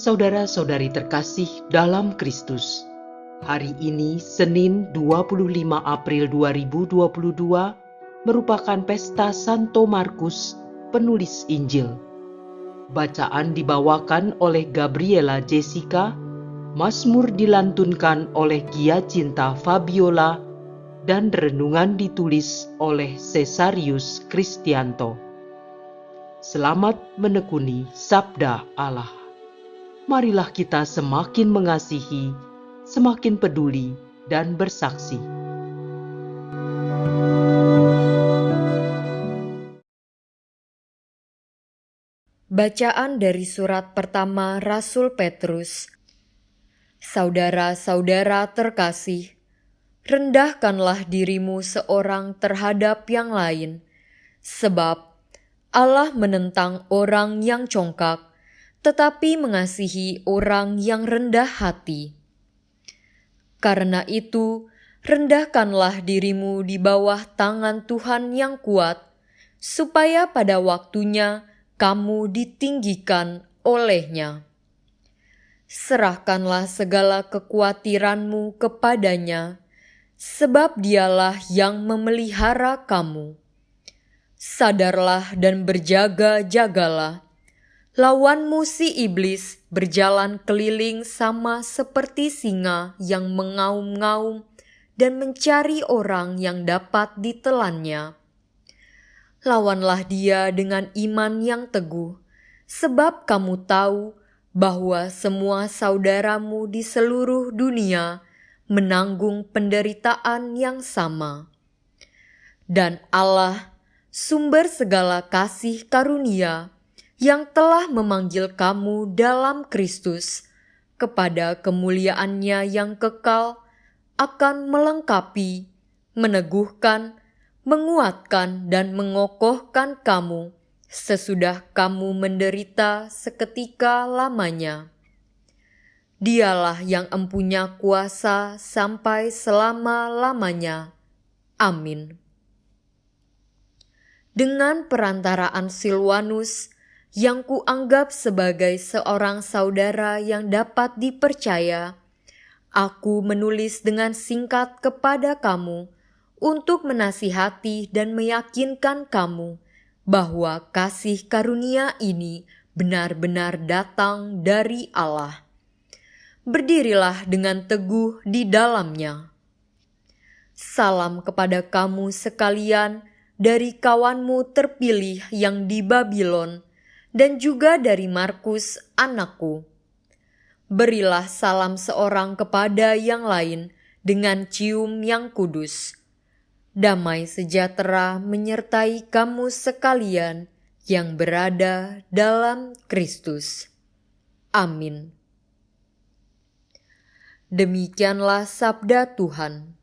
Saudara-saudari terkasih dalam Kristus, hari ini Senin 25 April 2022 merupakan pesta Santo Markus, penulis Injil. Bacaan dibawakan oleh Gabriela Jessica, Mazmur dilantunkan oleh Giacinta Fabiola, dan renungan ditulis oleh Cesarius Kristianto. Selamat menekuni Sabda Allah. Marilah kita semakin mengasihi, semakin peduli, dan bersaksi. Bacaan dari surat pertama Rasul Petrus. Saudara-saudara terkasih, rendahkanlah dirimu seorang terhadap yang lain, sebab Allah menentang orang yang congkak, tetapi mengasihi orang yang rendah hati. Karena itu, rendahkanlah dirimu di bawah tangan Tuhan yang kuat, supaya pada waktunya kamu ditinggikan oleh-Nya. Serahkanlah segala kekhawatiranmu kepadanya, sebab Dialah yang memelihara kamu. Sadarlah dan berjaga-jagalah. Lawanmu si iblis berjalan keliling sama seperti singa yang mengaum-ngaum dan mencari orang yang dapat ditelannya. Lawanlah dia dengan iman yang teguh, sebab kamu tahu bahwa semua saudaramu di seluruh dunia menanggung penderitaan yang sama. Dan Allah, sumber segala kasih karunia, yang telah memanggil kamu dalam Kristus kepada kemuliaan-Nya yang kekal, akan melengkapi, meneguhkan, menguatkan dan mengokohkan kamu sesudah kamu menderita seketika lamanya. Dialah yang empunya kuasa sampai selama-lamanya. Amin. Dengan perantaraan Silwanus, yang kuanggap sebagai seorang saudara yang dapat dipercaya, aku menulis dengan singkat kepada kamu untuk menasihati dan meyakinkan kamu bahwa kasih karunia ini benar-benar datang dari Allah. Berdirilah dengan teguh di dalamnya. Salam kepada kamu sekalian dari kawanmu terpilih yang di Babylon, dan juga dari Markus anakku. Berilah salam seorang kepada yang lain dengan cium yang kudus. Damai sejahtera menyertai kamu sekalian yang berada dalam Kristus. Amin. Demikianlah sabda Tuhan.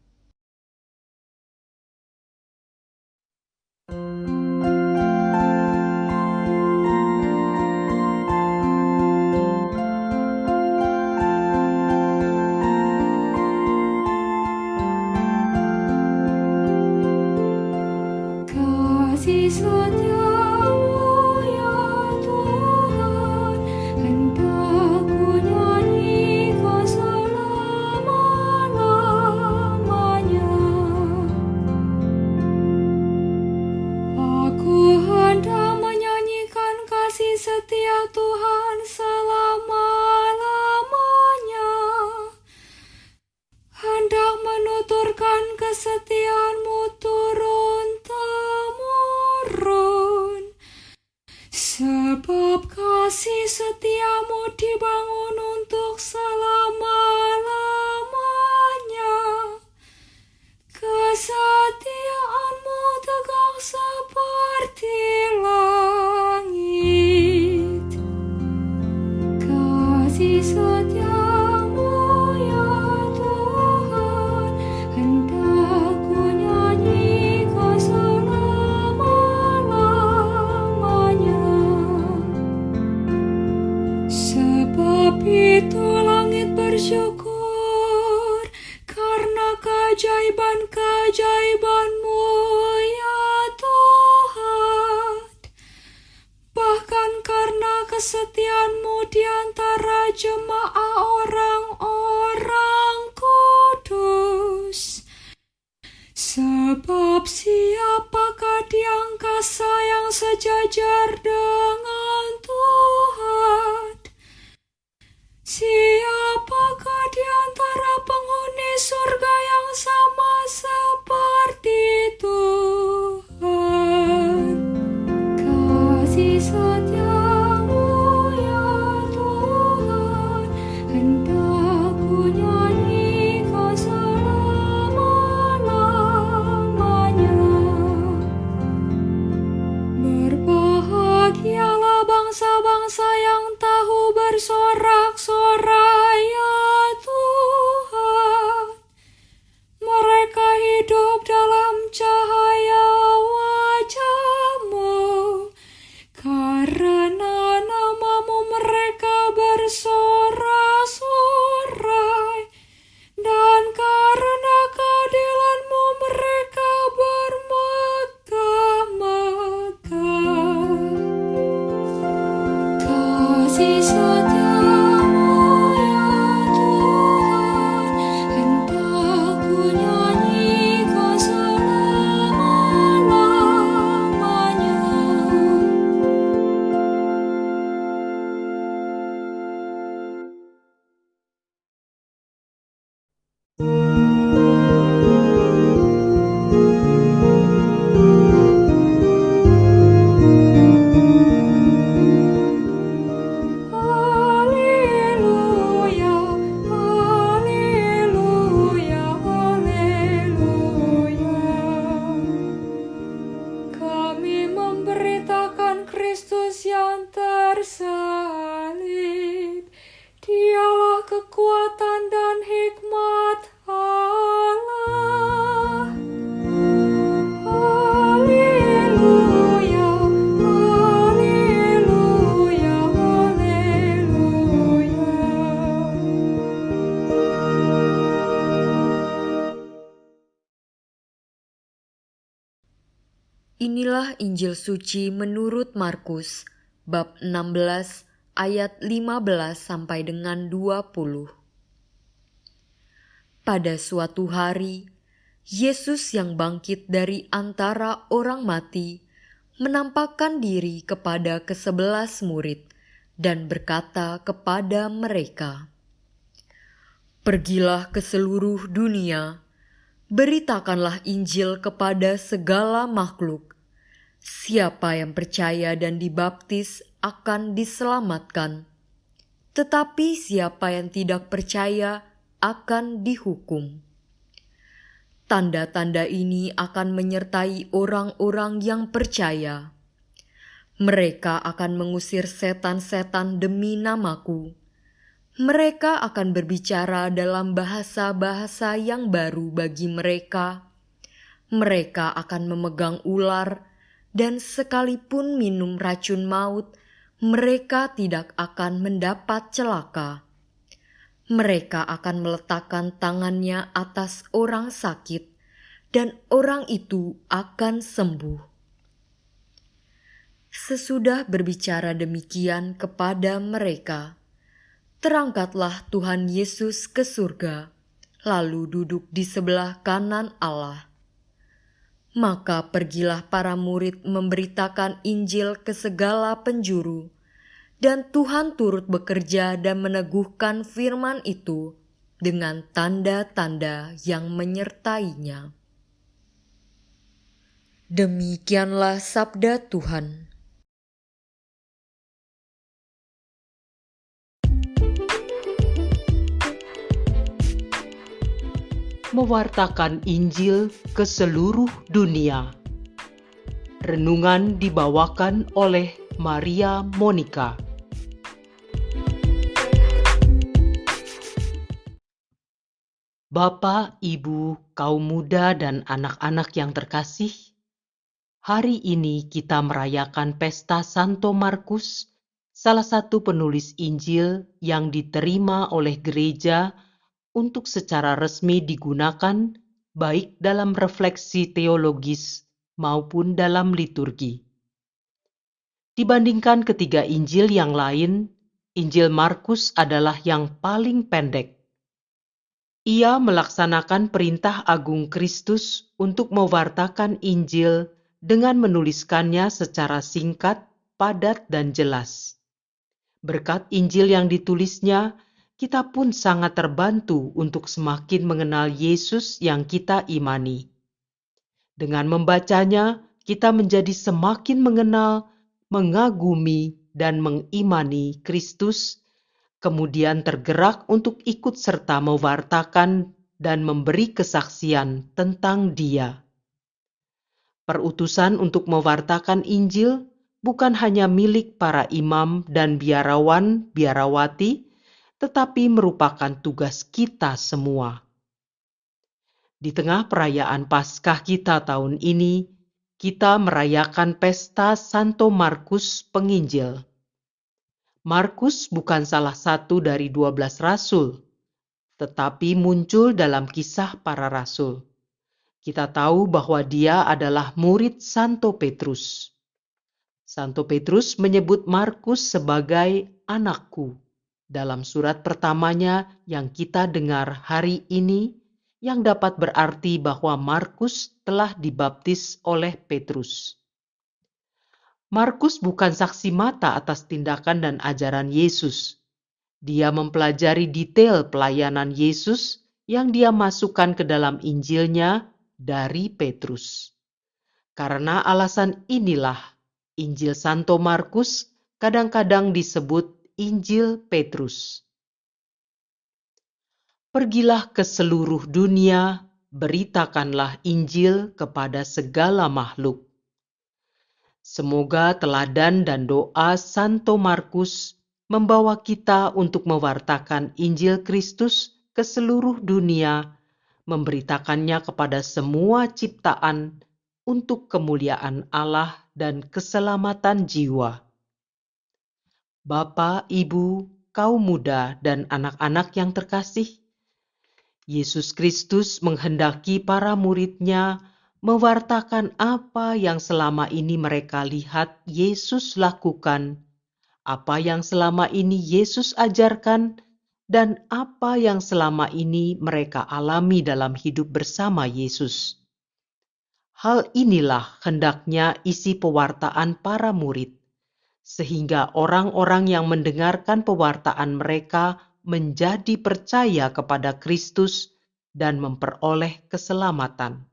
Setiamu ya Tuhan, hendak ku nyanyikan selama-lamanya. Aku hendak menyanyikan kasih setia Tuhan selama-lamanya, hendak menuturkan kesetiaan-Mu turun-temurun. Sebab kasih setiamu dibangun untuk selama-lamanya. Kesetiaanmu tegak seperti langit. Kasih setiamu ya Tuhan, hendak ku nyanyikan selama-lamanya. Sebab itu langit bersyukur karena keajaiban-keajaiban-Mu ya Tuhan. Bahkan karena kesetiaan-Mu di antara jemaah orang-orang kudus. Sebab siapakah di angkasa yang sejajar dengan Tuhan? Siapakah di antara penghuni surga yang sama seperti Tuhan? Kasih setiamu ya Tuhan, hendak ku nyanyikan selama-lamanya. Berbahagialah bangsa-bangsa yang tahu bersorak-sorai ya Tuhan. Mereka hidup dalam cahaya wajah-Mu. Karena nama-Mu mereka bersorak-sorai, dan karena keadilan-Mu mereka bermegah-megah. Kasih setiamu ya Tuhan, hendak ku nyanyikan selama-lamanya. Haleluya, haleluya, haleluya. Kami memberitakan Kristus yang tersalib. Dialah kekuatan dan hikmat Allah. Haleluya, haleluya, haleluya. Inilah Injil suci menurut Markus, bab 16 ayat 15 sampai dengan 20. Pada suatu hari, Yesus yang bangkit dari antara orang mati menampakkan diri kepada ke-11 murid dan berkata kepada mereka, "Pergilah ke seluruh dunia, beritakanlah Injil kepada segala makhluk. Siapa yang percaya dan dibaptis akan diselamatkan, tetapi siapa yang tidak percaya akan dihukum. Tanda-tanda ini akan menyertai orang-orang yang percaya. Mereka akan mengusir setan-setan demi namaku. Mereka akan berbicara dalam bahasa-bahasa yang baru bagi mereka. Mereka akan memegang ular, dan sekalipun minum racun maut, mereka tidak akan mendapat celaka. Mereka akan meletakkan tangannya atas orang sakit, dan orang itu akan sembuh." Sesudah berbicara demikian kepada mereka, terangkatlah Tuhan Yesus ke surga, lalu duduk di sebelah kanan Allah. Maka pergilah para murid memberitakan Injil ke segala penjuru, dan Tuhan turut bekerja dan meneguhkan firman itu dengan tanda-tanda yang menyertainya. Demikianlah sabda Tuhan. Mewartakan Injil ke seluruh dunia. Renungan dibawakan oleh Maria Monica. Bapak, Ibu, kaum muda, dan anak-anak yang terkasih, hari ini kita merayakan pesta Santo Markus, salah satu penulis Injil yang diterima oleh gereja untuk secara resmi digunakan baik dalam refleksi teologis maupun dalam liturgi. Dibandingkan ketiga Injil yang lain, Injil Markus adalah yang paling pendek. Ia melaksanakan perintah agung Kristus untuk mewartakan Injil dengan menuliskannya secara singkat, padat, dan jelas. Berkat Injil yang ditulisnya, kita pun sangat terbantu untuk semakin mengenal Yesus yang kita imani. Dengan membacanya, kita menjadi semakin mengenal, mengagumi, dan mengimani Kristus, kemudian tergerak untuk ikut serta mewartakan dan memberi kesaksian tentang Dia. Perutusan untuk mewartakan Injil bukan hanya milik para imam dan biarawan-biarawati, tetapi merupakan tugas kita semua. Di tengah perayaan Paskah kita tahun ini, kita merayakan pesta Santo Markus Penginjil. Markus bukan salah satu dari 12 rasul, tetapi muncul dalam kisah para rasul. Kita tahu bahwa dia adalah murid Santo Petrus. Santo Petrus menyebut Markus sebagai anakku dalam surat pertamanya yang kita dengar hari ini, yang dapat berarti bahwa Markus telah dibaptis oleh Petrus. Markus bukan saksi mata atas tindakan dan ajaran Yesus. Dia mempelajari detail pelayanan Yesus yang dia masukkan ke dalam Injilnya dari Petrus. Karena alasan inilah, Injil Santo Markus kadang-kadang disebut Injil Petrus. Pergilah ke seluruh dunia, beritakanlah Injil kepada segala makhluk. Semoga teladan dan doa Santo Markus membawa kita untuk mewartakan Injil Kristus ke seluruh dunia, memberitakannya kepada semua ciptaan untuk kemuliaan Allah dan keselamatan jiwa. Bapa, Ibu, kaum muda, dan anak-anak yang terkasih, Yesus Kristus menghendaki para murid-Nya mewartakan apa yang selama ini mereka lihat Yesus lakukan, apa yang selama ini Yesus ajarkan, dan apa yang selama ini mereka alami dalam hidup bersama Yesus. Hal inilah hendaknya isi pewartaan para murid, sehingga orang-orang yang mendengarkan pewartaan mereka menjadi percaya kepada Kristus dan memperoleh keselamatan.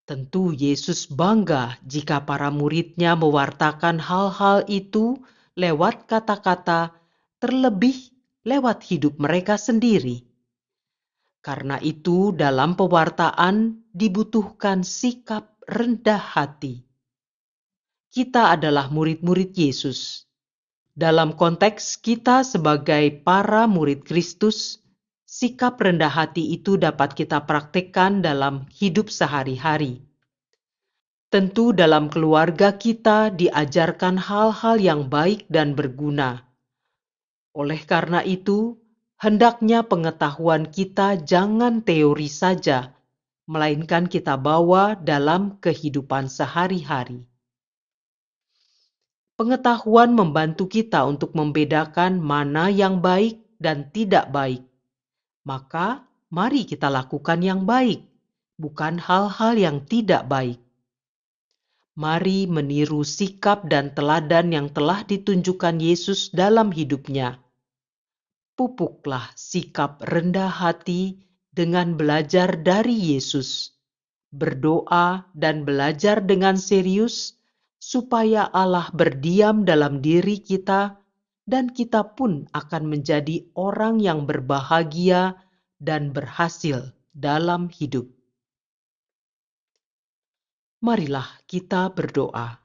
Tentu Yesus bangga jika para murid-Nya mewartakan hal-hal itu lewat kata-kata, terlebih lewat hidup mereka sendiri. Karena itu dalam pewartaan dibutuhkan sikap rendah hati. Kita adalah murid-murid Yesus. Dalam konteks kita sebagai para murid Kristus, sikap rendah hati itu dapat kita praktekkan dalam hidup sehari-hari. Tentu dalam keluarga kita diajarkan hal-hal yang baik dan berguna. Oleh karena itu, hendaknya pengetahuan kita jangan teori saja, melainkan kita bawa dalam kehidupan sehari-hari. Pengetahuan membantu kita untuk membedakan mana yang baik dan tidak baik. Maka, mari kita lakukan yang baik, bukan hal-hal yang tidak baik. Mari meniru sikap dan teladan yang telah ditunjukkan Yesus dalam hidupnya. Pupuklah sikap rendah hati dengan belajar dari Yesus, berdoa dan belajar dengan serius, supaya Allah berdiam dalam diri kita dan kita pun akan menjadi orang yang berbahagia dan berhasil dalam hidup. Marilah kita berdoa.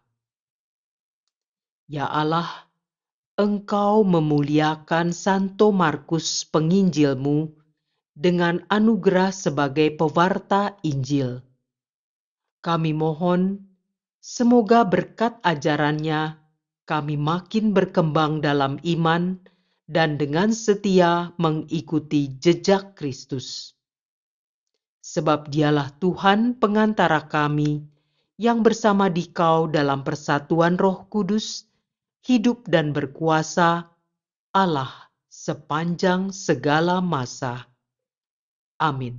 Ya Allah, Engkau memuliakan Santo Markus penginjil-Mu dengan anugerah sebagai pewarta Injil. Kami mohon, semoga berkat ajarannya kami makin berkembang dalam iman dan dengan setia mengikuti jejak Kristus. Sebab Dialah Tuhan pengantara kami yang bersama Dikau dalam persatuan Roh Kudus, hidup dan berkuasa Allah sepanjang segala masa. Amin.